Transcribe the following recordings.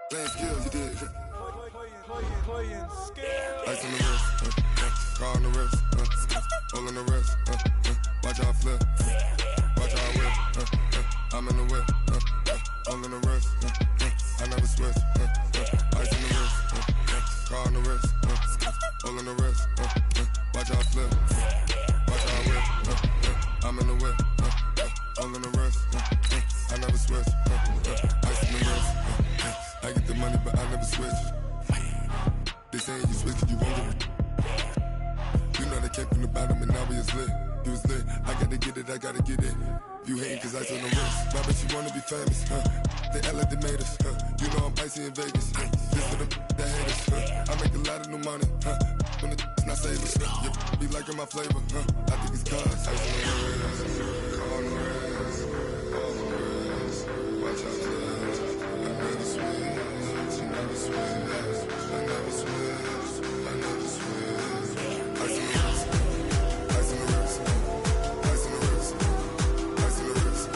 Playing skills, you did. Playing skills. Ice on the wrist, car on the wrist, all on the wrist, watch how I flip, watch how I whip, I'm in the whip, all on the wrist, I never switch, ice on the wrist, car on the wrist, all on the wrist, watch how I flip, watch how I whip, I'm in the whip, all on the wrist, I never switch, ice on the wrist, I get the money but I never switch. They saying you switch and you won't get it. You know they came from the bottom and now we is lit. You was lit, I gotta get it, I gotta get it. You hating cause ice on the wrist. My bitch, you wanna be famous, They act like they made us, You know I'm icy in Vegas, This for them that hate us, I make a lot of new money, When it's not savers, You be liking my flavor, I think it's cause ice on the wrist, on the wrist, on the wrist. Watch out, I never switch, you never switch. I never switch, I never switch. Ice on the wrist, ice on the wrist, ice on the wrist, ice on the wrist,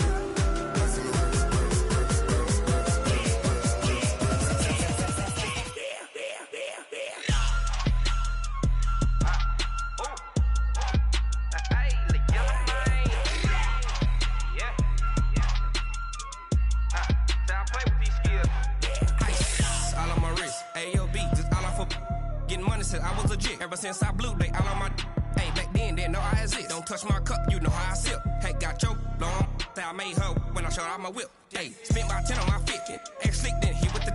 ice on the wrist, I was legit. Ever since I blew, they all on my Hey, back then, didn't know I exist. Don't touch my cup, you know how I sip. Hey, got your long that I made her when I showed out my whip. Hey, spent my 10 on my 50. Ex-slick, then hit with the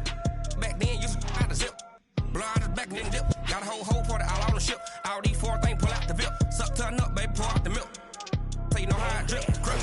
back then, used to out the zip. Blow out his back and then dip. Got a whole party all on the ship. All these 4 things, pull out the VIP. Suck, turn up, baby, pour out the milk. So you know how I drip. Crush.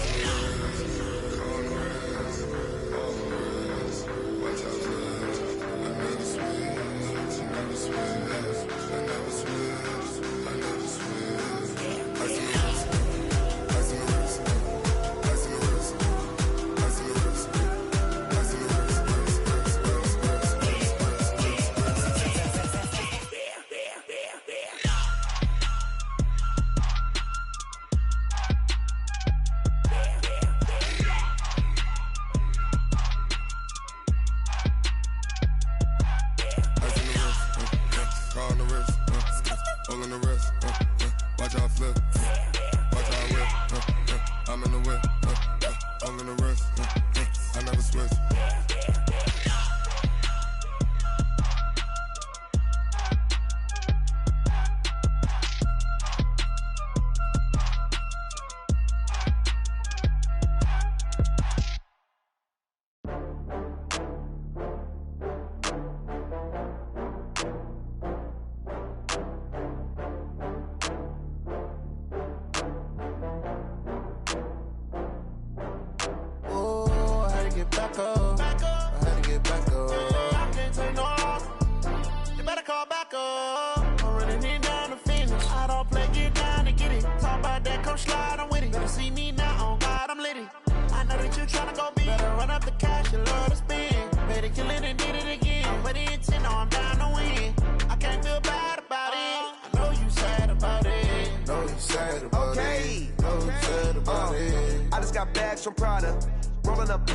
From Prada, rolling up.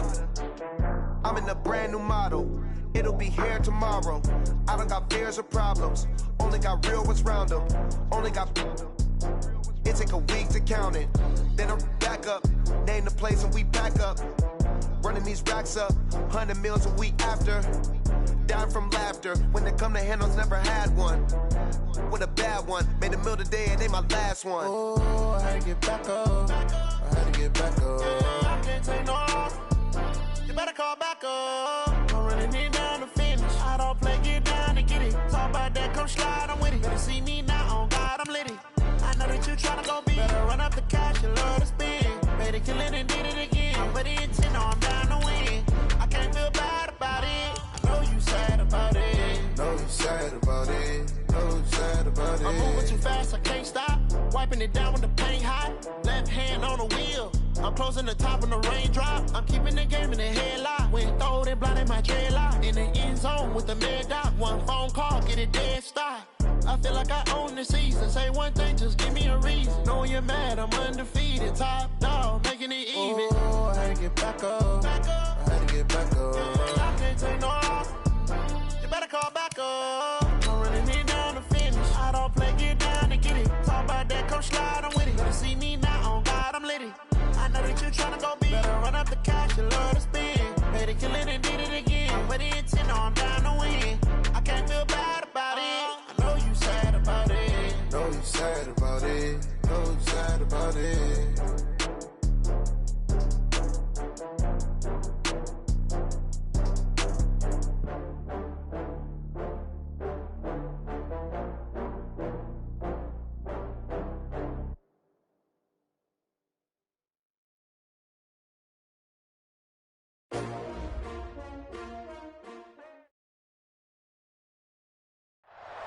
I'm in a brand new model. It'll be here tomorrow. I don't got fears or problems. Only got real ones round them. Only got. It take a week to count it. Then I'm back up. Name the place and we pack up. Running these racks up. 100 meals a week after. Dying from laughter. When they come to handles, never had one. With a bad one. Made a meal today and they my last one. Oh, I had to get back up. I had to get back up. I can't take no off. You better call back up. I'm running it down to finish. I don't play, get down to get it. Talk about that, come slide, I'm with it. Better see me now, on God, I'm litty. I know that you tryna go big. Better run up the cash, you love to spend. Better kill it and did it again. I'm with the intent, no, I'm down to win. I can't feel bad about it. I know you sad about it. Know you sad about it. Know you sad about it. I'm moving too fast, I can't stop. Wiping it down when the paint hot. Left hand on the wheel. I'm closing the top when the raindrop. I'm keeping the game in the headlock. When throwed and blinded my dreadlock. In the end zone with the mad dot. One phone call, get it dead stop. I feel like I own the season. Say one thing, just give me a reason. Knowing you're mad, I'm undefeated. Top dog, making it even. Oh, I had to get back up. I had to get back up. I can't take no off.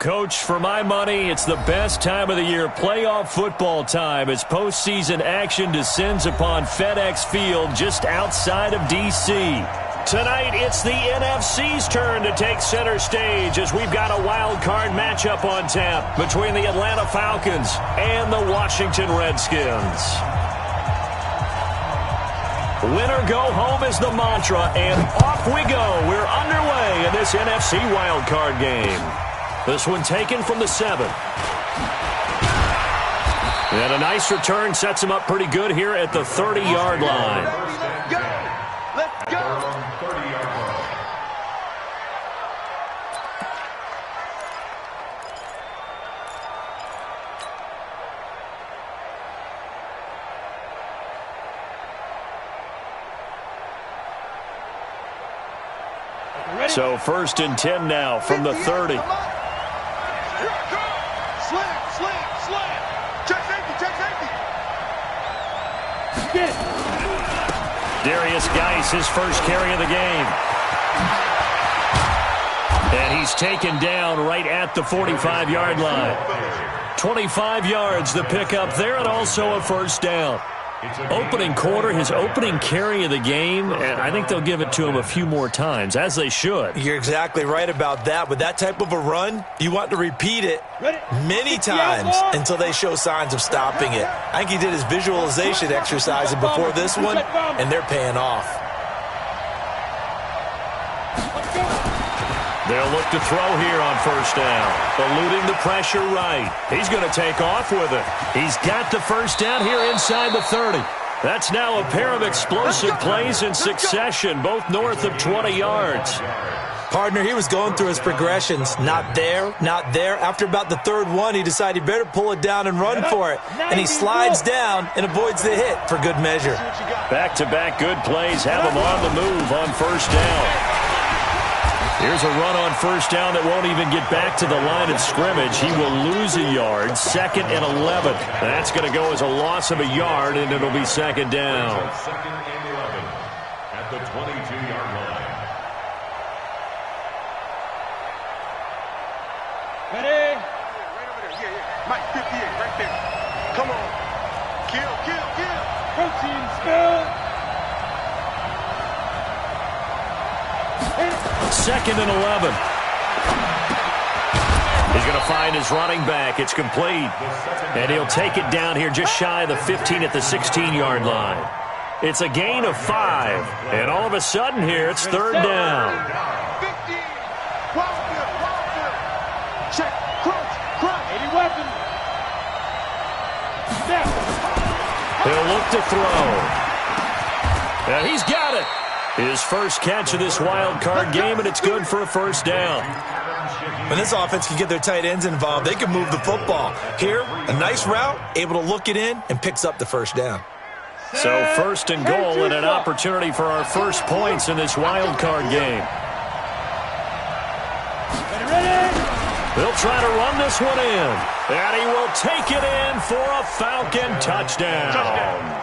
Coach, for my money, it's the best time of the year, playoff football time, as postseason action descends upon FedEx Field just outside of D.C. Tonight, it's the NFC's turn to take center stage as we've got a wild card matchup on tap between the Atlanta Falcons and the Washington Redskins. Winner go home is the mantra, and off we go. We're underway in this NFC wild card game. This one taken from the 7. And a nice return sets him up pretty good here at the 30-yard line. Let's go! So 1st and 10 now from the 30. Slam. Check safety. Darius Geis, his first carry of the game. And he's taken down right at the 45-yard line. 25 yards the pickup there, and also a first down. Opening quarter, his opening carry of the game, and I think they'll give it to him a few more times, as they should. You're exactly right about that. With that type of a run, you want to repeat it many times until they show signs of stopping it. I think he did his visualization exercises before this one, and they're paying off. They'll look to throw here on first down. Eluding the pressure right. He's going to take off with it. He's got the first down here inside the 30. That's now a pair of explosive plays in succession, both north of 20 yards. Partner, he was going through his progressions. Not there. After about the third one, he decided he better pull it down and run for it. And he slides down and avoids the hit for good measure. Back-to-back good plays have him on the move on first down. Here's a run on first down that won't even get back to the line of scrimmage. He will lose a yard. 2nd and 11. That's going to go as a loss of a yard, and it'll be second down. 2nd and 11 at the 22-yard line. Ready? Right over there. Yeah. Mike, 58, right there. Come on. Kill. Protein spill. 2nd and 11. He's going to find his running back. It's complete. And he'll take it down here just shy of the 15 at the 16-yard line. It's a gain of 5. And all of a sudden here, it's 3rd down. 15. Wild. Check. Crunch. 80 weapon. Step. He'll look to throw. And he's got it. His first catch of this wild card game, and it's good for a first down. When this offense can get their tight ends involved, they can move the football. Here, a nice route, able to look it in, and picks up the first down. So 1st and goal and an opportunity for our first points in this wild card game. They'll try to run this one in, and he will take it in for a Falcon touchdown.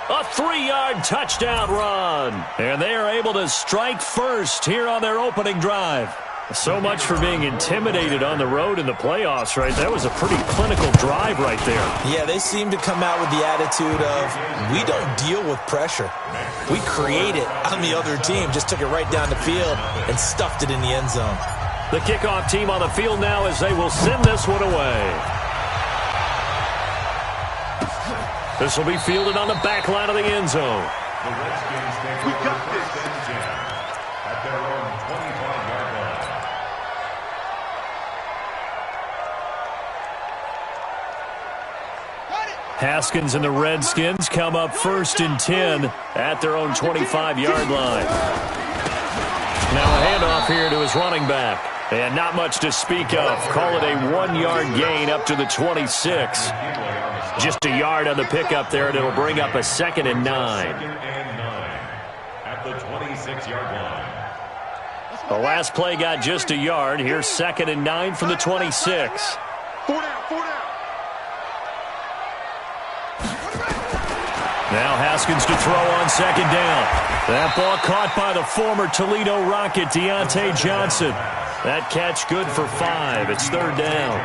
A 3-yard touchdown run. And they are able to strike first here on their opening drive. So much for being intimidated on the road in the playoffs, right? That was a pretty clinical drive right there. Yeah, they seem to come out with the attitude of, we don't deal with pressure. We create it on the other team. Just took it right down the field and stuffed it in the end zone. The kickoff team on the field now as they will send this one away. This will be fielded on the back line of the end zone. The Redskins take We got this. At their own 25-yard line. Haskins and the Redskins come up 1st and 10 at their own 25-yard line. Now a handoff here to his running back. And not much to speak of. Call it a 1-yard gain up to the 26. Just a yard on the pickup there, and it'll bring up a 2nd and 9. 2nd and 9 at the 26-yard line. The last play got just a yard. Here's 2nd and 9 from the 26. 4 down. Now Haskins to throw on 2nd down. That ball caught by the former Toledo Rocket, Deontay Johnson. That catch good for 5. It's third down.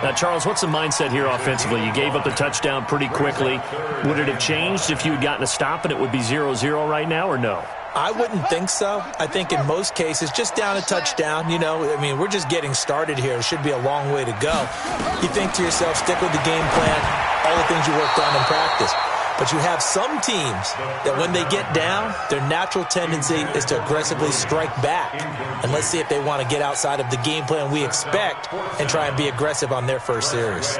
Now, Charles, what's the mindset here offensively? You gave up the touchdown pretty quickly. Would it have changed if you had gotten a stop and it would be 0-0 right now, or no? I wouldn't think so. I think in most cases, just down a touchdown, we're just getting started here. It should be a long way to go. You think to yourself, stick with the game plan, all the things you worked on in practice. But you have some teams that when they get down, their natural tendency is to aggressively strike back. And let's see if they want to get outside of the game plan we expect and try and be aggressive on their first series.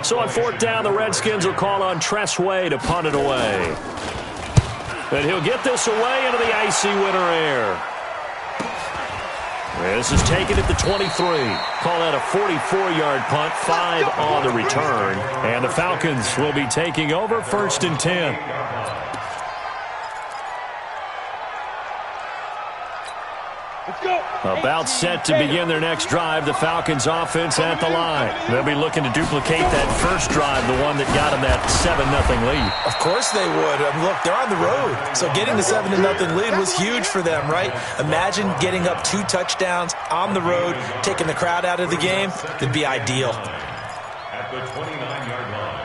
So on fourth down, the Redskins will call on Tress Way to punt it away. And he'll get this away into the icy winter air. This is taken at the 23. Call that a 44-yard punt, 5 on the return. And the Falcons will be taking over first and 10. About set to begin their next drive, the Falcons offense at the line. They'll be looking to duplicate that first drive, the one that got them that 7-0 lead. Of course they would. Look, they're on the road, so getting the 7-0 lead was huge for them, right? Imagine getting up 2 touchdowns on the road, taking the crowd out of the game. It'd be ideal. At the 29-yard line.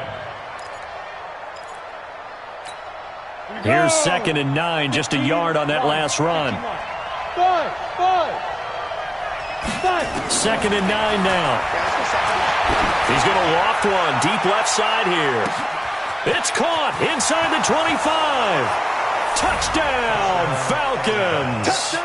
Here's 2nd and 9, just a yard on that last run. 2nd and 9 now. He's going to loft one deep left side here. It's caught inside the 25. Touchdown, Falcons.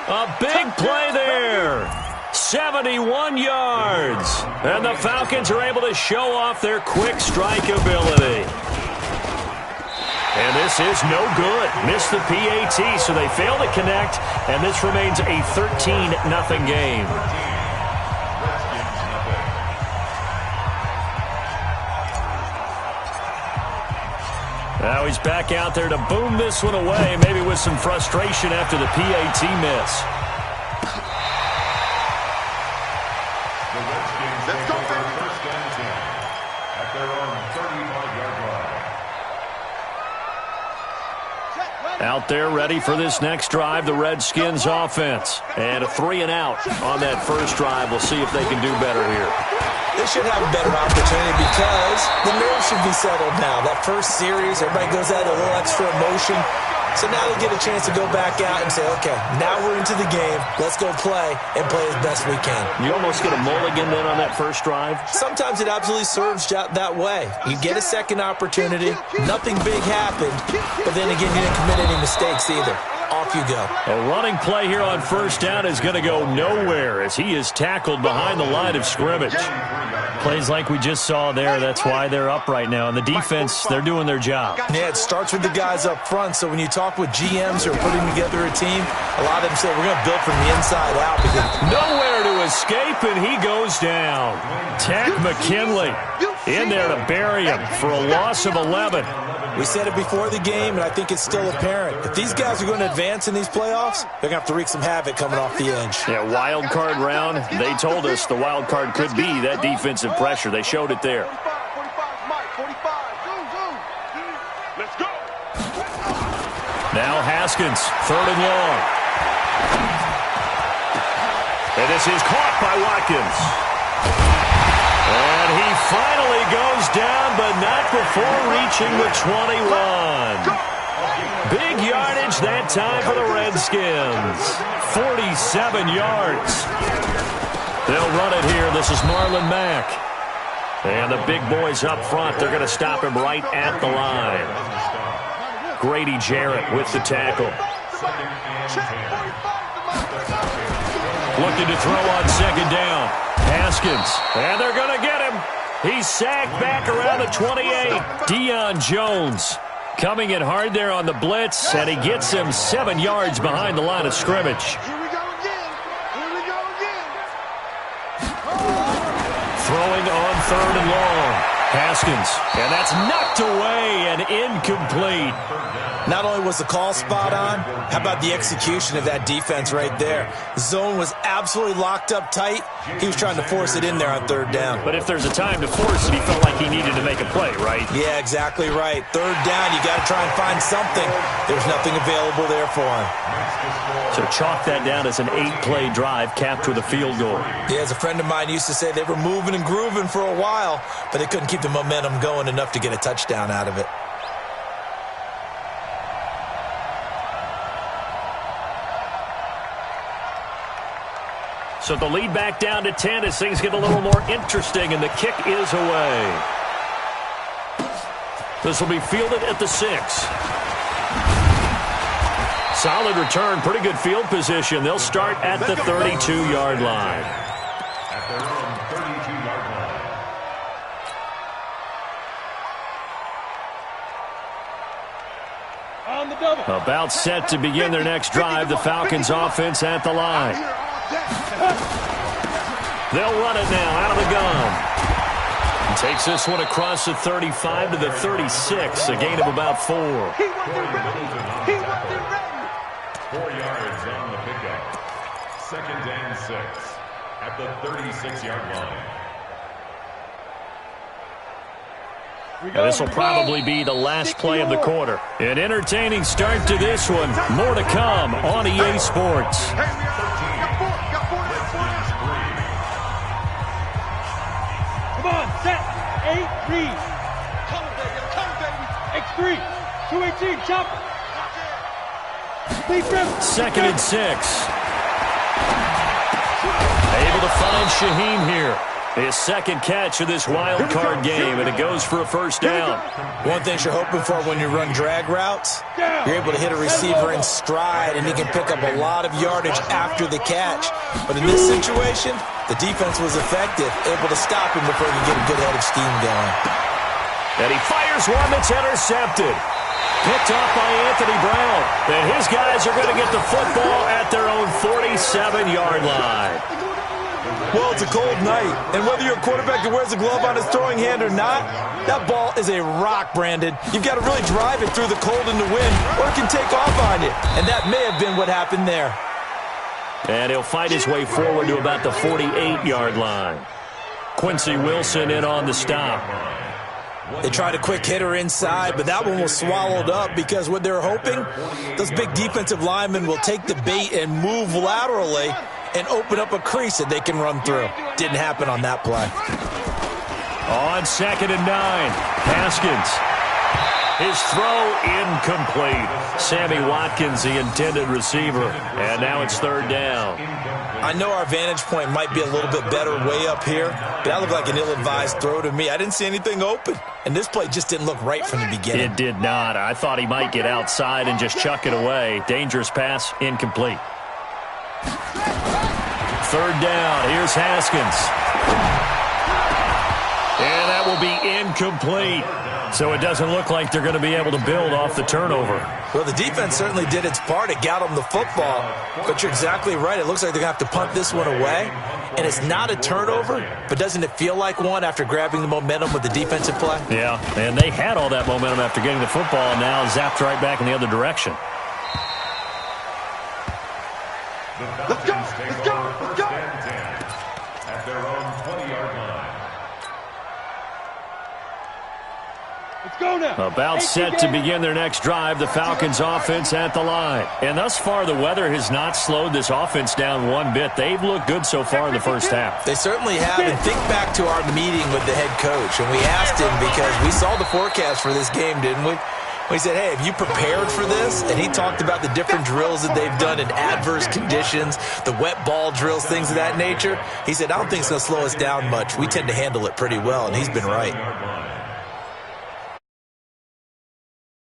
A big play there. 71 yards. And the Falcons are able to show off their quick strike ability. And this is no good. Missed the PAT, so they fail to connect, and this remains a 13-0 game. Now he's back out there to boom this one away, maybe with some frustration after the PAT miss. Let's go, first and 10 at their own 35-yard line. Out there ready for this next drive, the Redskins offense. And a 3-and-out on that first drive. We'll see if they can do better here. They should have a better opportunity because the nerves should be settled now. That first series, everybody goes out a little extra emotion. So now they get a chance to go back out and say, okay, now we're into the game. Let's go play and play as best we can. You almost get a mulligan then on that first drive? Sometimes it absolutely serves that way. You get a second opportunity. Nothing big happened. But then again, you didn't commit any mistakes either. Off you go. A running play here on first down is going to go nowhere as he is tackled behind the line of scrimmage. Plays like we just saw there, that's why they're up right now. And the defense, they're doing their job. Yeah, it starts with the guys up front. So when you talk with GMs who are putting together a team, a lot of them say we're going to build from the inside out. Because nowhere to escape, and he goes down. Tack McKinley in there to bury him for a loss of 11. We said it before the game, and I think it's still apparent. If these guys are going to advance in these playoffs, they're going to have to wreak some havoc coming off the edge. Yeah, wild card round. They told us the wild card could be that defensive pressure. They showed it there. Let's go. Now Haskins, 3rd and long. And this is caught by Watkins. And he finally goes down, but not before reaching the 21. Big yardage that time for the Redskins. 47 yards. They'll run it here. This is Marlon Mack. And the big boys up front, they're going to stop him right at the line. Grady Jarrett with the tackle. Looking to throw on 2nd down. Haskins, and they're going to get him. He's sacked back around the 28. Deion Jones coming in hard there on the blitz, and he gets him 7 yards behind the line of scrimmage. Here we go again. Here we go again. Throwing on 3rd and long. Haskins, and that's knocked away and incomplete. Not only was the call spot on, how about the execution of that defense right there? Zone was absolutely locked up tight. He was trying to force it in there on third down. But if there's a time to force it, he felt like he needed to make a play, right? Yeah, exactly right. Third down, you got to try and find something. There's nothing available there for him. So chalk that down as an 8-play drive capped with a field goal. Yeah, as a friend of mine used to say, they were moving and grooving for a while, but they couldn't keep the momentum going enough to get a touchdown out of it. So the lead back down to 10 as things get a little more interesting, and the kick is away. This will be fielded at the 6. Solid return, pretty good field position. They'll start at the 32-yard line. At their own 32-yard line. On the double. About set to begin their next drive, the Falcons offense at the line. They'll run it now out of the gun. Takes this one across the 35 to the 36, a gain of about 4. He wasn't ready. He wasn't ready. 4 yards on the pickup. 2nd and 6 at the 36-yard line. This will probably be the last play of the quarter. An entertaining start to this one. More to come on EA Sports. Come on, set. 8, read. Come baby. X3. 218, chop. 2nd and 6. Able to find Shaheen here. His second catch of this wild card game, and it goes for a first down. One thing you're hoping for when you run drag routes, you're able to hit a receiver in stride, and he can pick up a lot of yardage after the catch. But in this situation, the defense was effective, able to stop him before he could get a good head of steam going. And he fires one that's intercepted. Picked off by Anthony Brown. And his guys are going to get the football at their own 47-yard line. Well, it's a cold night, and whether you're a quarterback that wears a glove on his throwing hand or not, that ball is a rock, Brandon. You've got to really drive it through the cold and the wind, or it can take off on you, and that may have been what happened there. And he'll fight his way forward to about the 48-yard line. Quincy Wilson in on the stop. They tried a quick hitter inside, but that one was swallowed up because what they're hoping, those big defensive linemen will take the bait and move laterally and open up a crease that they can run through. Didn't happen on that play. On 2nd and 9, Haskins. His throw incomplete. Sammy Watkins, the intended receiver. And now it's 3rd down. I know our vantage point might be a little bit better way up here, but that looked like an ill-advised throw to me. I didn't see anything open, and this play just didn't look right from the beginning. It did not. I thought he might get outside and just chuck it away. Dangerous pass, incomplete. 3rd down. Here's Haskins. And that will be incomplete. So it doesn't look like they're going to be able to build off the turnover. Well, the defense certainly did its part. It got them the football. But you're exactly right. It looks like they're going to have to punt this one away. And it's not a turnover, but doesn't it feel like one after grabbing the momentum with the defensive play? Yeah, and they had all that momentum after getting the football, and now zapped right back in the other direction. Let's go. Let's go. Let's go. At their own 20-yard line. Let's go now. About set to begin their next drive, the Falcons offense at the line. And thus far, the weather has not slowed this offense down one bit. They've looked good so far in the first half. They certainly have. And think back to our meeting with the head coach. And we asked him because we saw the forecast for this game, didn't we? We said, hey, have you prepared for this? And he talked about the different drills that they've done in adverse conditions, the wet ball drills, things of that nature. He said, I don't think it's going to slow us down much. We tend to handle it pretty well, and he's been right.